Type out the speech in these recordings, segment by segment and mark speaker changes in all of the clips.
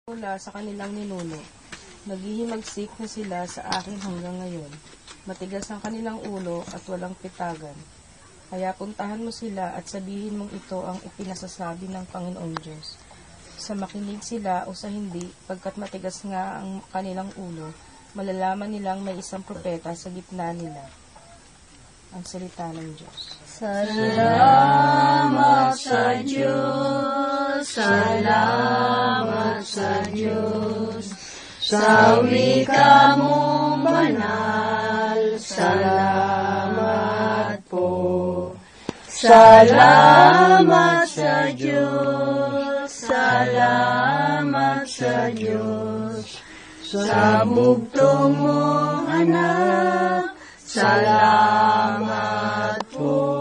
Speaker 1: Mula sa kanilang ninuno, naghihimagsik na sila sa akin hanggang ngayon. Matigas ang kanilang ulo at walang pitagan. Kaya puntahan mo sila at sabihin mong ito ang ipinasasabi ng Panginoong Diyos. Sa makinig sila o sa hindi, pagkat matigas nga ang kanilang ulo, malalaman nilang may isang propeta sa gitna nila. Ang salita ng Diyos.
Speaker 2: Salamat sa Diyos, salamat sa Diyos, sa wika mong banal, salamat po. Salamat sa Diyos, salamat sa Diyos, sa bugtong mong anak, salamat po.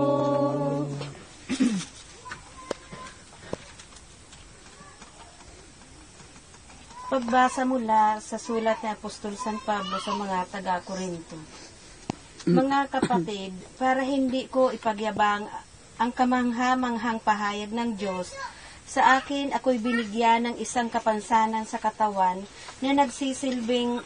Speaker 3: Pagbasa mula sa sulat ni Apostol San Pablo sa mga taga-Korinto. Mga kapatid, para hindi ko ipagyabang ang kamangha-manghang pahayag ng Diyos, sa akin ako'y binigyan ng isang kapansanan sa katawan na nagsisilbing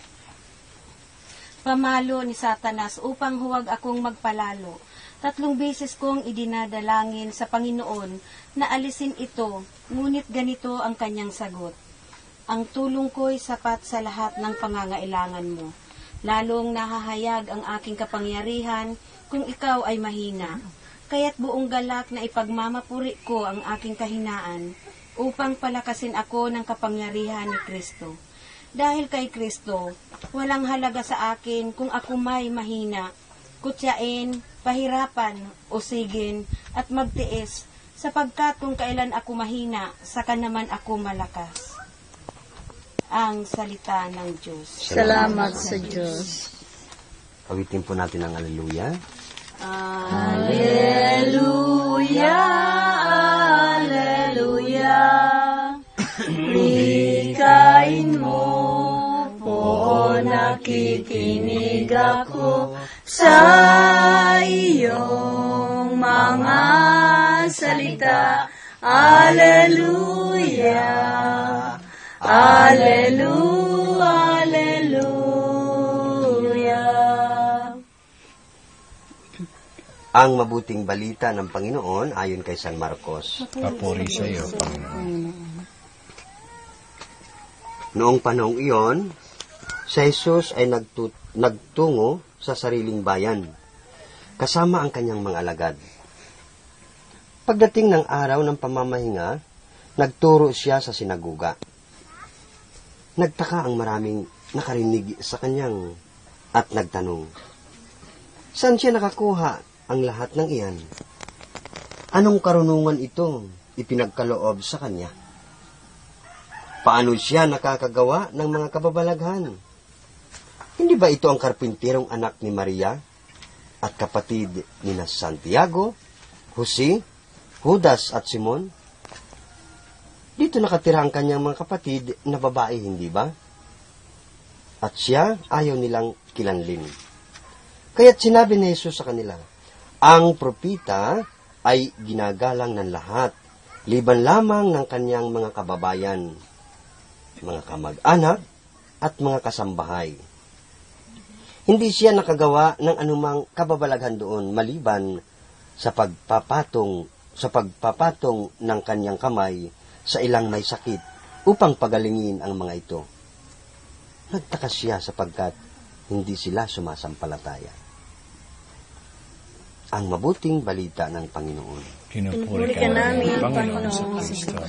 Speaker 3: pamalo ni Satanas upang huwag akong magpalalo. 3 beses kong idinadalangin sa Panginoon na alisin ito, ngunit ganito ang kanyang sagot. Ang tulong ko'y sapat sa lahat ng pangangailangan mo. Lalong nahahayag ang aking kapangyarihan kung ikaw ay mahina. Kaya't buong galak na ipagmamapuri ko ang aking kahinaan upang palakasin ako ng kapangyarihan ni Kristo. Dahil kay Kristo, walang halaga sa akin kung ako may mahina, kutyain, pahirapan, usigin, at magtiis, sapagkat kung kailan ako mahina, saka naman ako malakas. Ang salita ng Diyos.
Speaker 2: Salamat sa Diyos.
Speaker 4: Awitin po natin ang Alleluia.
Speaker 2: Alleluia, Alleluia. Wikain mo po, nakikinig ako sa iyong mga salita. Alleluia. Alleluia, Alleluia.
Speaker 4: Ang mabuting balita ng Panginoon ayon kay San Marcos.
Speaker 5: Papuri sa iyo, Panginoon.
Speaker 4: Noong panahong iyon, si Jesus ay nagtungo sa sariling bayan, kasama ang kanyang mga alagad. Pagdating ng araw ng pamamahinga, nagturo siya sa sinaguga. Nagtaka ang maraming nakarinig sa kanyang at nagtanong, saan siya nakakuha ang lahat ng iyan? Anong karunungan ito ipinagkaloob sa kanya? Paano siya nakakagawa ng mga kababalaghan? Hindi ba ito ang karpinterong anak ni Maria at kapatid ni Santiago, Jose, Judas at Simon? Dito nakatira ang kanyang mga kapatid na babae, hindi ba? At siya ayaw nilang kilanlin. Kaya't sinabi ni Jesus sa kanila, ang propita ay ginagalang ng lahat, liban lamang ng kanyang mga kababayan, mga kamag-anak at mga kasambahay. Hindi siya nakagawa ng anumang kababalaghan doon maliban sa pagpapatong ng kanyang kamay sa ilang may sakit upang pagalingin ang mga ito. Nagtaka siya sapagkat hindi sila sumasampalataya. Ang mabuting balita ng Panginoon.
Speaker 5: Pinupuri ka namin, Panginoon sa Kristo.